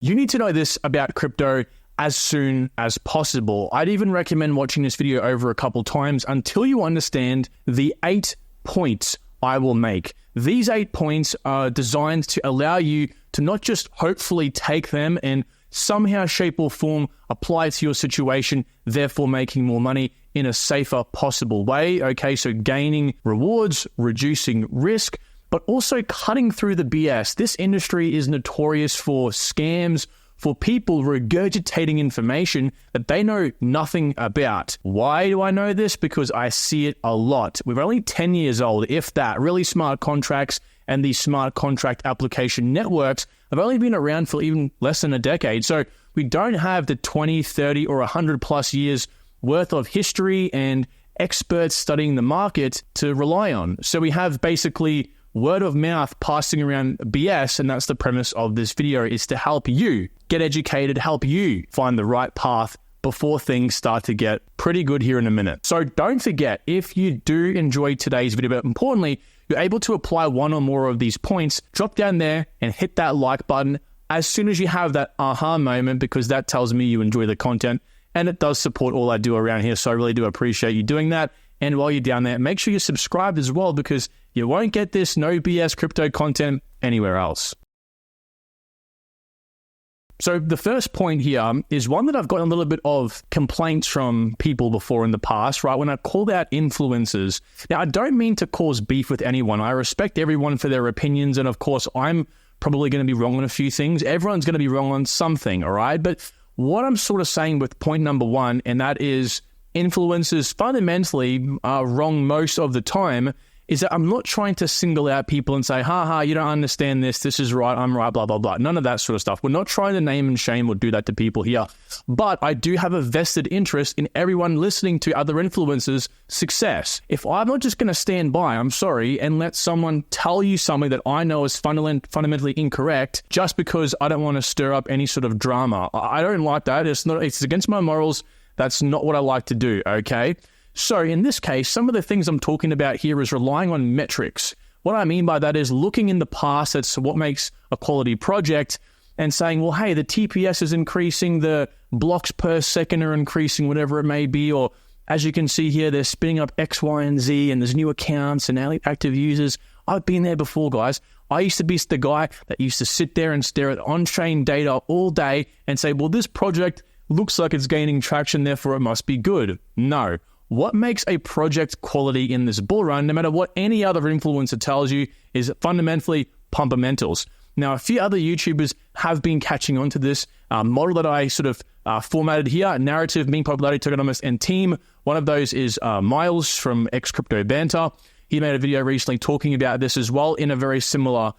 You need to know this about crypto as soon as possible. I'd even recommend watching this video over a couple times until you understand the 8 points I will make. These 8 points are designed to allow you to not just hopefully take them and somehow, shape or form apply it to your situation, therefore making more money in a safer possible way. Okay, so gaining rewards, reducing risk, but also cutting through the BS. This industry is notorious for scams, for people regurgitating information that they know nothing about. Why do I know this? Because I see it a lot. We're only 10 years old, if that. Really smart contracts and these smart contract application networks have only been around for even less than a decade. So we don't have the 20, 30, or 100 plus years worth of history and experts studying the market to rely on. So we have basically word of mouth passing around BS, and that's the premise of this video, is to help you get educated, help you find the right path before things start to get pretty good here in a minute. So don't forget, if you do enjoy today's video, but importantly, you're able to apply one or more of these points, drop down there and hit that like button as soon as you have that aha moment, because that tells me you enjoy the content and it does support all I do around here. So I really do appreciate you doing that. And while you're down there, make sure you're subscribed as well, because you won't get this no BS crypto content anywhere else. So the first point here is one that I've gotten a little bit of complaints from people before in the past, right? When I called out influencers. Now, I don't mean to cause beef with anyone. I respect everyone for their opinions. And of course, I'm probably going to be wrong on a few things. Everyone's going to be wrong on something, all right? But what I'm sort of saying with point number one, and that is influencers fundamentally are wrong most of the time, is that I'm not trying to single out people and say, you don't understand this, this is right, I'm right, blah, blah, blah. None of that sort of stuff. We're not trying to name and shame or do that to people here. But I do have a vested interest in everyone listening to other influencers' success. If I'm not just going to stand by, I'm sorry, and let someone tell you something that I know is fundamentally incorrect just because I don't want to stir up any sort of drama. I don't like that. It's against my morals. That's not what I like to do, okay? So in this case, some of the things I'm talking about here is relying on metrics. What I mean by that is looking in the past at what makes a quality project and saying, well, hey, the TPS is increasing, the blocks per second are increasing, whatever it may be, or as you can see here, they're spinning up X, Y, and Z, and there's new accounts and active users. I've been there before, guys. I used to be the guy that used to sit there and stare at on-chain data all day and say, well, this project looks like it's gaining traction, therefore it must be good. No. What makes a project quality in this bull run, no matter what any other influencer tells you, is fundamentally pumpamentals. Now, a few other YouTubers have been catching on to this model that I sort of formatted here: narrative, mean popularity, tokenomics, and team. One of those is Miles from X Crypto Banter. He made a video recently talking about this as well in a very similar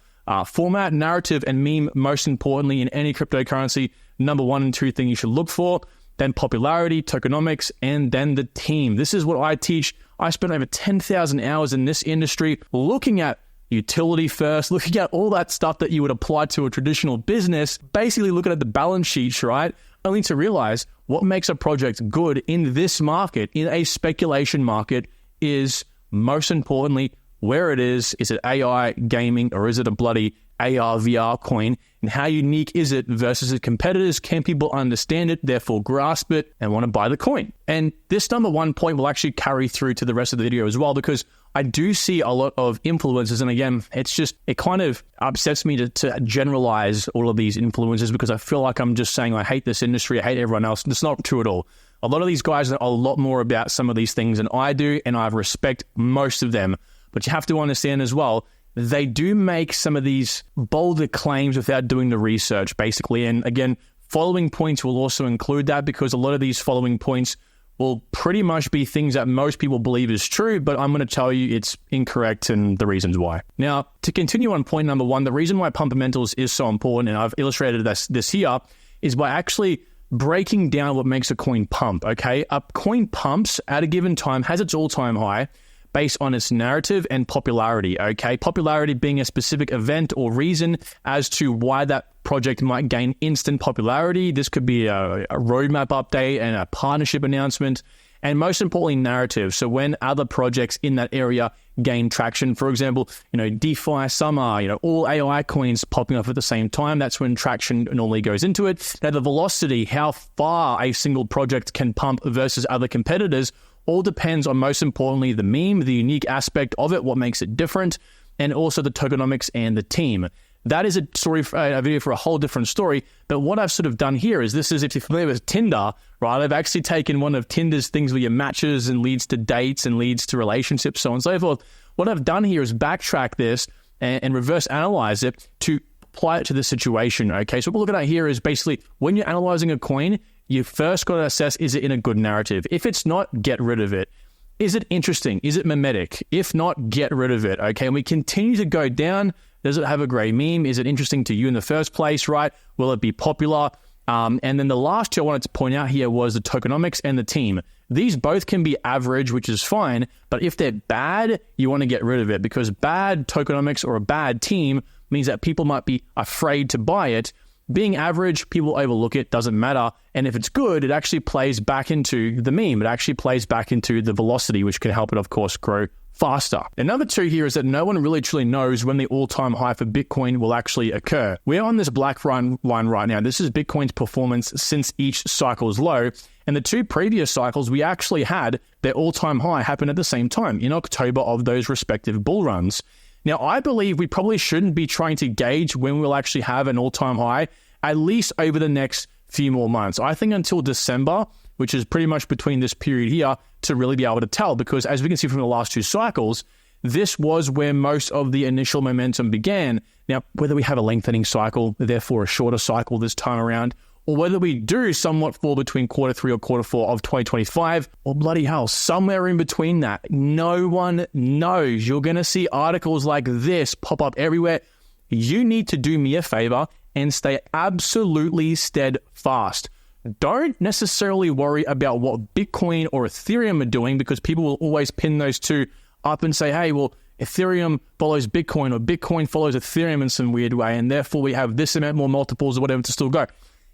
format. Narrative and meme, most importantly in any cryptocurrency, number 1 and 2 thing you should look for. Then popularity, tokenomics, and then the team. This is what I teach. I spent over 10,000 hours in this industry looking at utility first, looking at all that stuff that you would apply to a traditional business, basically looking at the balance sheets, right? Only to realize what makes a project good in this market, in a speculation market, is most importantly where it is. Is it AI, gaming, or is it a bloody AR, VR coin? And how unique is it versus its competitors? Can people understand it, therefore grasp it, and want to buy the coin? And this number 1 point will actually carry through to the rest of the video as well, because I do see a lot of influencers. And again, it kind of upsets me to generalize all of these influencers, because I feel like I'm just saying I hate this industry, I hate everyone else. And it's not true at all. A lot of these guys know a lot more about some of these things than I do, and I respect most of them. But you have to understand as well, they do make some of these bolder claims without doing the research, basically. And again, following points will also include that, because a lot of these following points will pretty much be things that most people believe is true, but I'm going to tell you it's incorrect and the reasons why. Now, to continue on point number 1, the reason why pumpamentals is so important, and I've illustrated this here, is by actually breaking down what makes a coin pump, okay? A coin pumps at a given time, has its all-time high, based on its narrative and popularity, okay? Popularity being a specific event or reason as to why that project might gain instant popularity. This could be a roadmap update and a partnership announcement. and most importantly, narrative. So when other projects in that area gain traction, for example, DeFi summer, all AI coins popping up at the same time, that's when traction normally goes into it. Now, the velocity, how far a single project can pump versus other competitors, all depends on, most importantly, the meme, the unique aspect of it, what makes it different, and also the tokenomics and the team. That is a video for a whole different story. But what I've sort of done here is, if you're familiar with Tinder, right? I've actually taken one of Tinder's things where you matches and leads to dates and leads to relationships, so on and so forth. What I've done here is backtrack this and reverse analyze it to apply it to the situation. Okay, so what we're looking at here is basically when you're analyzing a coin, you first got to assess, is it in a good narrative? If it's not, get rid of it. Is it interesting? Is it mimetic? If not, get rid of it. Okay, and we continue to go down. Does it have a great meme? Is it interesting to you in the first place, right? Will it be popular? And then the last two I wanted to point out here was the tokenomics and the team. These both can be average, which is fine, but if they're bad, you want to get rid of it, because bad tokenomics or a bad team means that people might be afraid to buy it. Being average, people overlook it, doesn't matter. And if it's good, it actually plays back into the meme. It actually plays back into the velocity, which can help it, of course, grow faster. And number two here is that no one really truly knows when the all-time high for Bitcoin will actually occur. We're on this black line right now. This is Bitcoin's performance since each cycle's low. And the two previous cycles, we actually had their all-time high happen at the same time in October of those respective bull runs. Now, I believe we probably shouldn't be trying to gauge when we'll actually have an all-time high, at least over the next few more months. I think until December, which is pretty much between this period here, to really be able to tell, because as we can see from the last two cycles, this was where most of the initial momentum began. Now, whether we have a lengthening cycle, therefore a shorter cycle this time around, or whether we do somewhat fall between quarter three or quarter four of 2025, or bloody hell, somewhere in between that, no one knows. You're going to see articles like this pop up everywhere. You need to do me a favor and stay absolutely steadfast. Don't necessarily worry about what Bitcoin or Ethereum are doing, because people will always pin those two up and say, hey, well, Ethereum follows Bitcoin or Bitcoin follows Ethereum in some weird way, and therefore we have this amount more multiples or whatever to still go.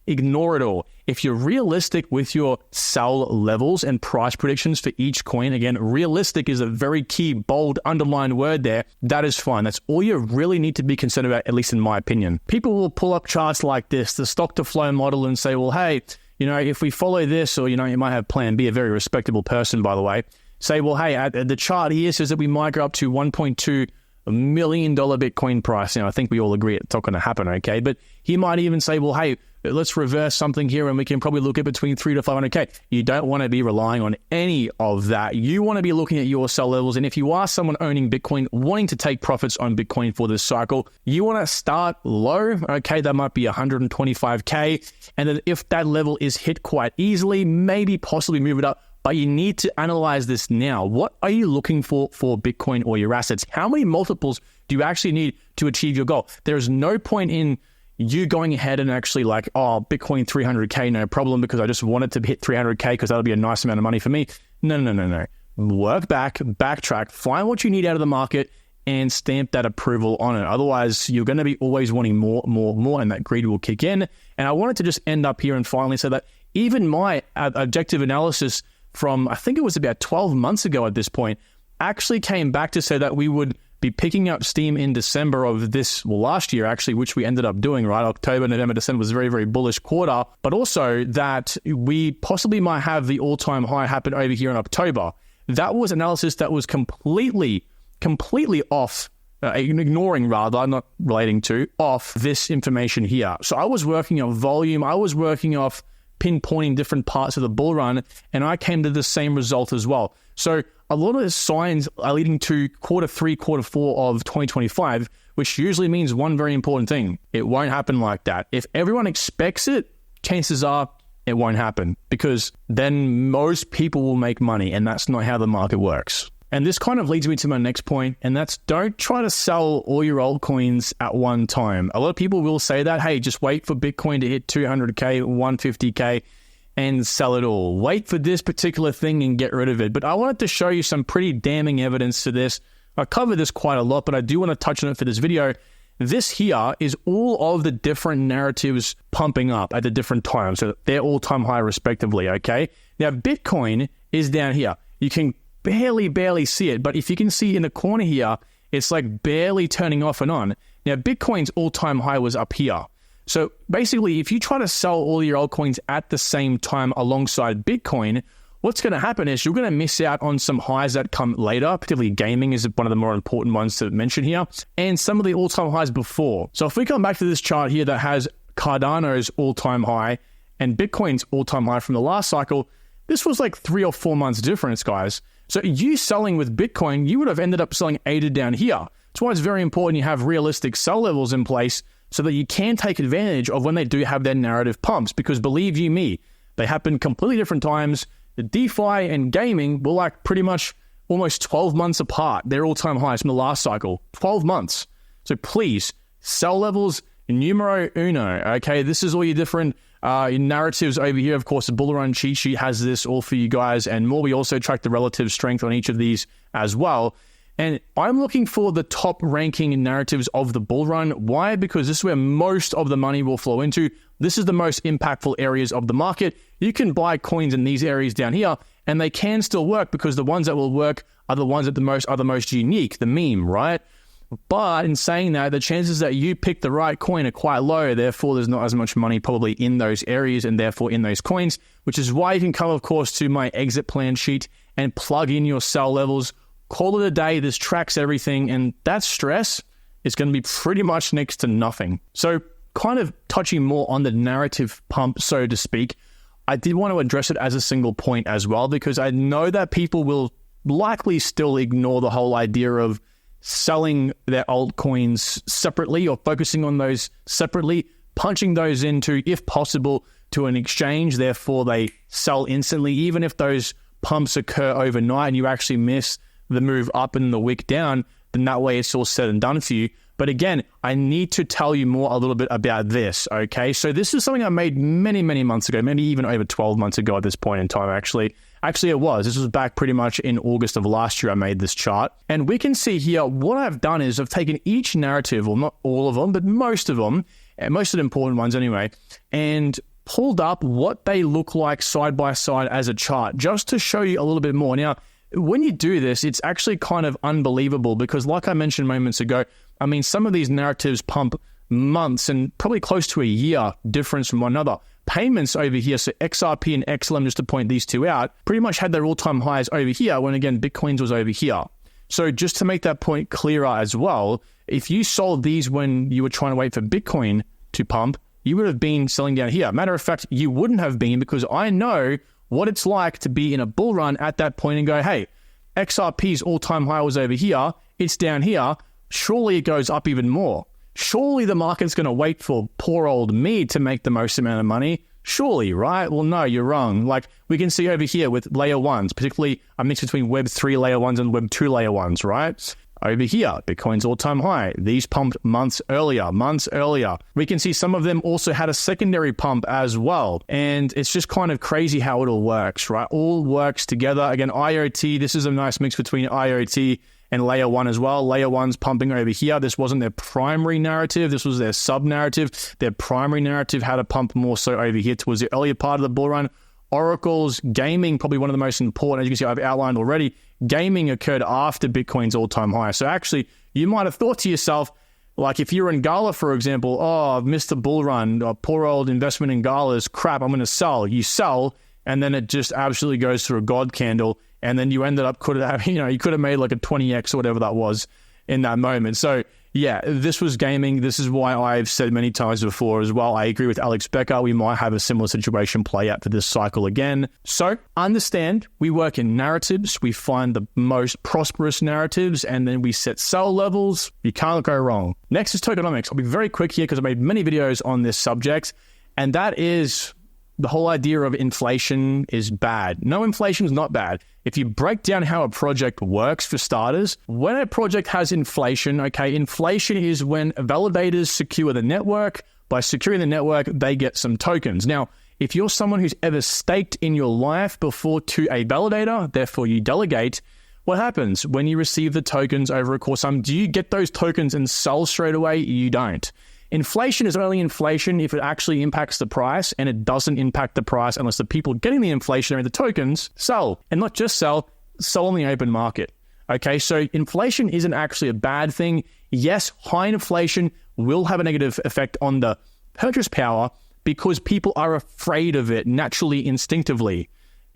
Ignore it all. If you're realistic with your sell levels and price predictions for each coin, again, realistic is a very key, bold, underlined word there. That is fine. That's all you really need to be concerned about, at least in my opinion. People will pull up charts like this, the stock to flow model, and say, well, hey, if we follow this, or, you might have plan B, a very respectable person, by the way, say, well, hey, the chart here says that we might go up to $1.2 million Bitcoin price. I think we all agree it's not going to happen, okay? But he might even say, well, hey, let's reverse something here and we can probably look at between 3 to 500K. You don't want to be relying on any of that. You want to be looking at your sell levels. And if you are someone owning Bitcoin, wanting to take profits on Bitcoin for this cycle, you want to start low. Okay, that might be 125K. And then if that level is hit quite easily, maybe possibly move it up. But you need to analyze this now. What are you looking for Bitcoin or your assets? How many multiples do you actually need to achieve your goal? There's no point in you going ahead and actually like, oh, Bitcoin 300K, no problem, because I just wanted to hit 300K because that'll be a nice amount of money for me. No. Work back, backtrack, find what you need out of the market and stamp that approval on it. Otherwise, you're going to be always wanting more, and that greed will kick in. And I wanted to just end up here and finally say that even my objective analysis from, I think it was about 12 months ago at this point, actually came back to say that we would be picking up steam in December of last year actually, which we ended up doing, right? October, November, December was a very, very bullish quarter, but also that we possibly might have the all-time high happen over here in October. That was analysis that was completely off, ignoring rather, not relating to, off this information here. So I was working on volume, I was working off pinpointing different parts of the bull run, and I came to the same result as well. So a lot of the signs are leading to quarter three, quarter four of 2025, which usually means one very important thing. It won't happen like that. If everyone expects it, chances are it won't happen, because then most people will make money, and that's not how the market works. And this kind of leads me to my next point, and that's don't try to sell all your altcoins at one time. A lot of people will say that, hey, just wait for Bitcoin to hit 200K, 150K, and sell it all. Wait for this particular thing and get rid of it. But I wanted to show you some pretty damning evidence to this. I cover this quite a lot, but I do want to touch on it for this video. this here is all of the different narratives pumping up at the different times. So they're all-time high respectively, okay? Now, Bitcoin is down here. You can barely see it, but if you can see in the corner here, it's like barely turning off and on. Now, Bitcoin's all-time high was up here. So basically, if you try to sell all your altcoins at the same time alongside Bitcoin, what's going to happen is you're going to miss out on some highs that come later, particularly gaming is one of the more important ones to mention here, and some of the all-time highs before. So if we come back to this chart here that has Cardano's all-time high and Bitcoin's all-time high from the last cycle, this was like 3 or 4 months difference, guys. So you selling with Bitcoin, you would have ended up selling ADA down here. That's why it's very important you have realistic sell levels in place so that you can take advantage of when they do have their narrative pumps, because believe you me, they happen completely different times. The DeFi and gaming were like pretty much almost 12 months apart. Their all-time highs from the last cycle, 12 months. So please, sell levels numero uno, okay? This is all your different narratives over here. Of course, the bull run cheat sheet has this all for you guys and more. We also track the relative strength on each of these as well. And I'm looking for the top ranking narratives of the bull run. Why? Because this is where most of the money will flow into. This is the most impactful areas of the market. You can buy coins in these areas down here, and they can still work because the ones that will work are the ones that are the most unique, the meme, right? But in saying that, the chances that you pick the right coin are quite low. Therefore, there's not as much money probably in those areas and therefore in those coins, which is why you can come, of course, to my exit plan sheet and plug in your sell levels. Call it a day. This tracks everything, and that stress is going to be pretty much next to nothing. So kind of touching more on the narrative pump, so to speak, I did want to address it as a single point as well, because I know that people will likely still ignore the whole idea of selling their altcoins separately or focusing on those separately, punching those into, if possible, to an exchange. Therefore, they sell instantly, even if those pumps occur overnight and you actually miss the move up and the wick down, then that way it's all said and done for you. But again, I need to tell you more a little bit about this, okay? So this is something I made many months ago, maybe even over 12 months ago at this point in time, actually. Actually, it was. This was back pretty much in August of last year I made this chart. And we can see here, what I've done is I've taken each narrative, well, not all of them, but most of them, and most of the important ones anyway, and pulled up what they look like side by side as a chart, just to show you a little bit more. Now, when you do this, it's actually kind of unbelievable because like I mentioned moments ago, I mean, some of these narratives pump months and probably close to a year difference from one another. Payments over here, so XRP and XLM, just to point these two out, pretty much had their all-time highs over here when, again, Bitcoin's was over here. So just to make that point clearer as well, if you sold these when you were trying to wait for Bitcoin to pump, you would have been selling down here. Matter of fact, you wouldn't have been, because I know what it's like to be in a bull run at that point and go, hey, XRP's all-time high was over here, it's down here, surely it goes up even more. Surely the market's going to wait for poor old me to make the most amount of money. Surely, right? Well, no, you're wrong. Like we can see over here with layer ones, particularly a mix between Web 3 layer ones and Web 2 layer ones, right? Over here, Bitcoin's all-time high. These pumped months earlier. We can see some of them also had a secondary pump as well. And it's just kind of crazy how it all works, right? All works together. Again, IoT, this is a nice mix between IoT and layer one as well. Layer one's pumping over here. This wasn't their primary narrative. This was their sub-narrative. Their primary narrative had a pump more so over here towards the earlier part of the bull run. Oracle's gaming, probably one of the most important, as you can see, I've outlined already. Gaming occurred after Bitcoin's all-time high. So actually, you might have thought to yourself, like if you're in Gala, for example, oh, I've missed the bull run, poor old investment in Gala is crap, I'm going to sell. You sell, and then it just absolutely goes through a god candle, and then you ended up, you could have made like a 20x or whatever that was in that moment. So yeah, this was gaming. This is why I've said many times before as well, I agree with Alex Becker. We might have a similar situation play out for this cycle again. So understand, we work in narratives. We find the most prosperous narratives, and then we set sell levels. You can't go wrong. Next is tokenomics. I'll be very quick here because I made many videos on this subject, and that is the whole idea of inflation is bad. No, inflation is not bad. If you break down how a project works, for starters, when a project has inflation, okay, inflation is when validators secure the network. By securing the network, they get some tokens. Now, if you're someone who's ever staked in your life before to a validator, therefore you delegate, what happens when you receive the tokens over a course of time? Do you get those tokens and sell straight away? You don't. Inflation is only inflation if it actually impacts the price, and it doesn't impact the price unless the people getting the inflation, the tokens, sell. And not just sell on the open market. Okay, so inflation isn't actually a bad thing. Yes, high inflation will have a negative effect on the purchase power because people are afraid of it naturally, instinctively.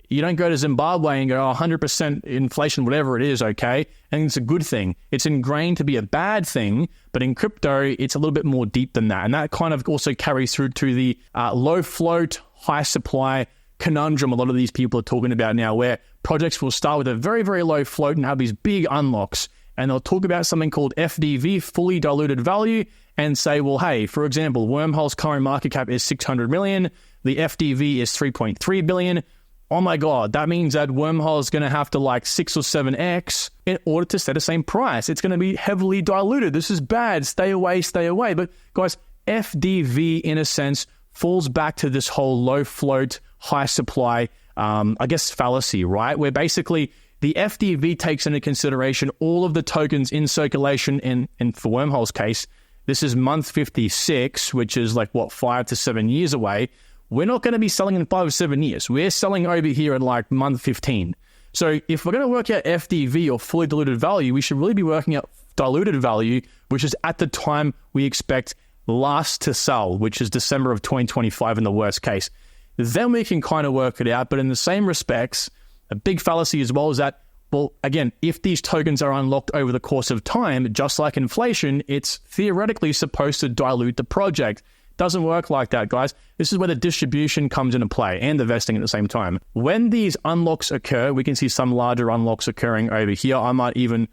You don't go to Zimbabwe and go, 100% inflation, whatever it is, okay? And it's a good thing. It's ingrained to be a bad thing, but in crypto, it's a little bit more deep than that. And that kind of also carries through to the low float, high supply conundrum a lot of these people are talking about now, where projects will start with a very, very low float and have these big unlocks. And they'll talk about something called FDV, fully diluted value, and say, well, hey, for example, Wormhole's current market cap is 600 million. The FDV is 3.3 billion. Oh my God, that means that Wormhole is going to have to like 6 or 7x in order to set the same price. It's going to be heavily diluted. This is bad. Stay away, stay away. But guys, FDV in a sense falls back to this whole low float, high supply, fallacy, right? Where basically the FDV takes into consideration all of the tokens in circulation. And for Wormhole's case, this is month 56, which is like 5 to 7 years away. We're not going to be selling in 5 or 7 years. We're selling over here in like month 15. So if we're going to work out FDV or fully diluted value, we should really be working out diluted value, which is at the time we expect last to sell, which is December of 2025 in the worst case. Then we can kind of work it out. But in the same respects, a big fallacy as well is that, well, again, if these tokens are unlocked over the course of time, just like inflation, it's theoretically supposed to dilute the project. Doesn't work like that, guys. This is where the distribution comes into play and the vesting at the same time. When these unlocks occur, we can see some larger unlocks occurring over here. I might even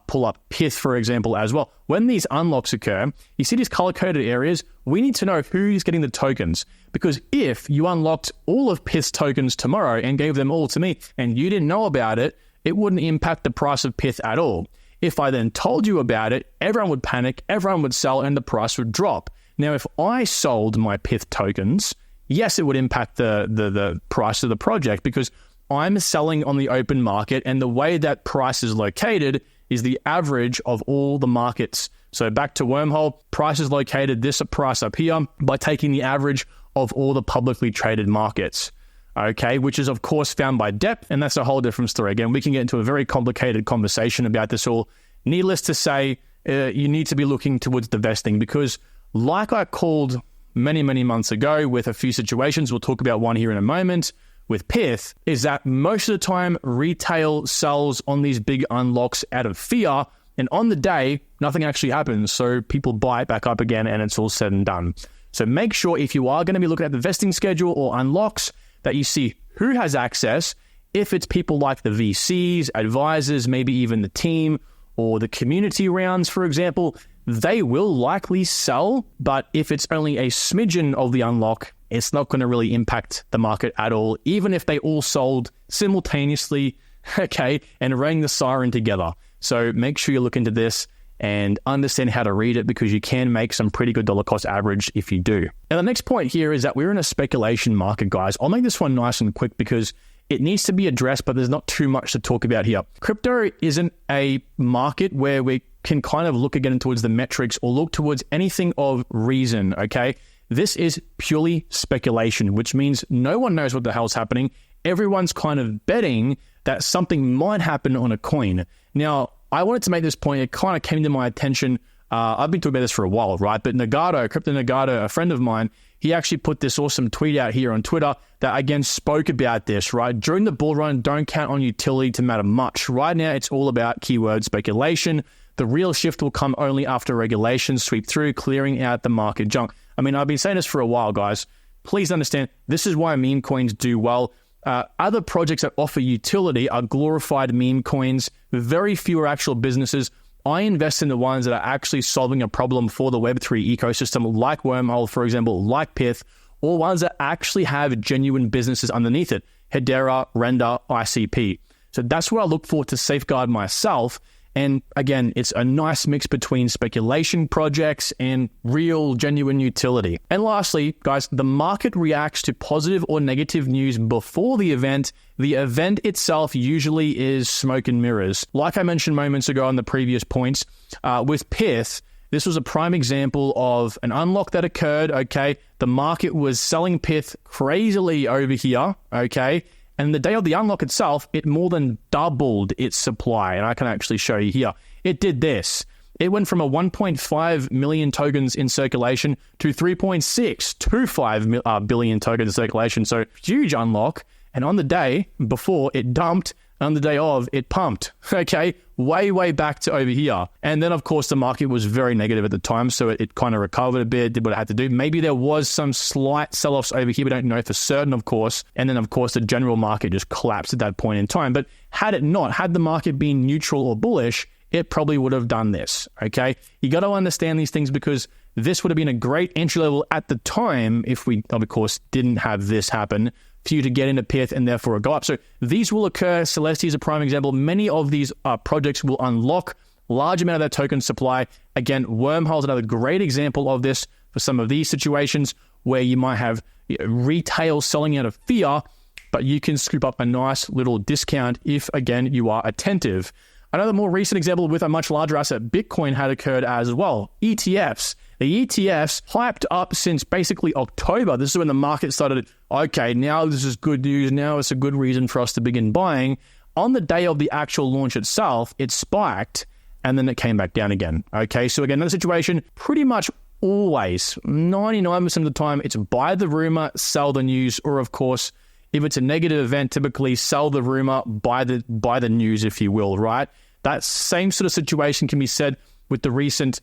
pull up Pith, for example, as well. When these unlocks occur, you see these color-coded areas, we need to know who's getting the tokens. Because if you unlocked all of Pith's tokens tomorrow and gave them all to me and you didn't know about it, it wouldn't impact the price of Pith at all. If I then told you about it, everyone would panic, everyone would sell, and the price would drop. Now, if I sold my Pith tokens, yes, it would impact the price of the project because I'm selling on the open market, and the way that price is located is the average of all the markets. So back to Wormhole, price is located this price up here by taking the average of all the publicly traded markets, okay, which is, of course, found by depth, and that's a whole different story. Again, we can get into a very complicated conversation about this all. Needless to say, you need to be looking towards the vesting because like I called many, many months ago with a few situations, we'll talk about one here in a moment, with Pith, is that most of the time retail sells on these big unlocks out of fear, and on the day, nothing actually happens. So people buy it back up again and it's all said and done. So make sure if you are going to be looking at the vesting schedule or unlocks that you see who has access, if it's people like the VCs, advisors, maybe even the team or the community rounds, for example, they will likely sell, but if it's only a smidgen of the unlock, it's not going to really impact the market at all, even if they all sold simultaneously, okay, and rang the siren together. So make sure you look into this and understand how to read it because you can make some pretty good dollar cost average if you do. Now, the next point here is that we're in a speculation market, guys. I'll make this one nice and quick because it needs to be addressed, but there's not too much to talk about here. Crypto isn't a market where we can kind of look again towards the metrics or look towards anything of reason, okay? This is purely speculation, which means no one knows what the hell's happening. Everyone's kind of betting that something might happen on a coin. Now, I wanted to make this point. It kind of came to my attention. I've been talking about this for a while, right? But Nagato, Crypto Nagato, a friend of mine, he actually put this awesome tweet out here on Twitter that again spoke about this, right? During the bull run, don't count on utility to matter much. Right now, it's all about keyword speculation. The real shift will come only after regulations sweep through, clearing out the market junk. I mean, I've been saying this for a while, guys. Please understand, this is why meme coins do well. Other projects that offer utility are glorified meme coins. Very few are actual businesses. I invest in the ones that are actually solving a problem for the Web3 ecosystem, like Wormhole, for example, like Pith, or ones that actually have genuine businesses underneath it. Hedera, Render, ICP. So that's what I look for to safeguard myself. And again, it's a nice mix between speculation projects and real, genuine utility. And lastly, guys, the market reacts to positive or negative news before the event. The event itself usually is smoke and mirrors. Like I mentioned moments ago on the previous points, with Pith, this was a prime example of an unlock that occurred, okay? The market was selling Pith crazily over here, okay? And the day of the unlock itself, it more than doubled its supply. And I can actually show you here. It did this. It went from a 1.5 million tokens in circulation to 3.625 billion tokens in circulation. So huge unlock. And on the day before, it dumped. On the day of, it pumped, okay? Way back to over here. And then, of course, the market was very negative at the time, so it kind of recovered a bit, did what it had to do. Maybe there was some slight sell-offs over here. We don't know for certain, of course. And then, of course, the general market just collapsed at that point in time. But had the market been neutral or bullish, it probably would have done this, okay? You got to understand these things because this would have been a great entry level at the time if we, of course, didn't have this happen for you to get into Pith and therefore go up. So these will occur. Celestia is a prime example. Many of these projects will unlock large amount of their token supply. Again, Wormhole is another great example of this for some of these situations where you might have retail selling out of fear, but you can scoop up a nice little discount if, again, you are attentive. Another more recent example with a much larger asset, Bitcoin, had occurred as well. ETFs. The ETFs hyped up since basically October. This is when the market started, okay, now this is good news. Now it's a good reason for us to begin buying. On the day of the actual launch itself, it spiked and then it came back down again. Okay, so again, another situation, pretty much always, 99% of the time, it's buy the rumor, sell the news, or of course, if it's a negative event, typically sell the rumor, buy the news, if you will, right? That same sort of situation can be said with the recent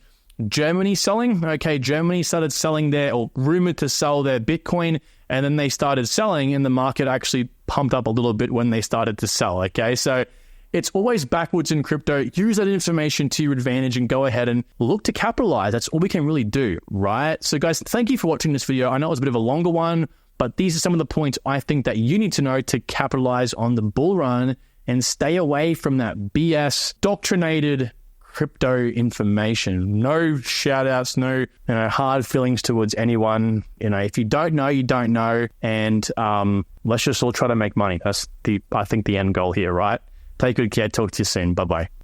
Germany selling. Okay, Germany started selling or rumored to sell their Bitcoin, and then they started selling, and the market actually pumped up a little bit when they started to sell. Okay, so it's always backwards in crypto. Use that information to your advantage and go ahead and look to capitalize. That's all we can really do, right? So guys, thank you for watching this video. I know it was a bit of a longer one, but these are some of the points I think that you need to know to capitalize on the bull run and stay away from that BS doctrinated crypto information. No shout outs, no hard feelings towards anyone. If you don't know, you don't know. And let's just all try to make money. That's I think the end goal here, right? Take good care. Talk to you soon. Bye-bye.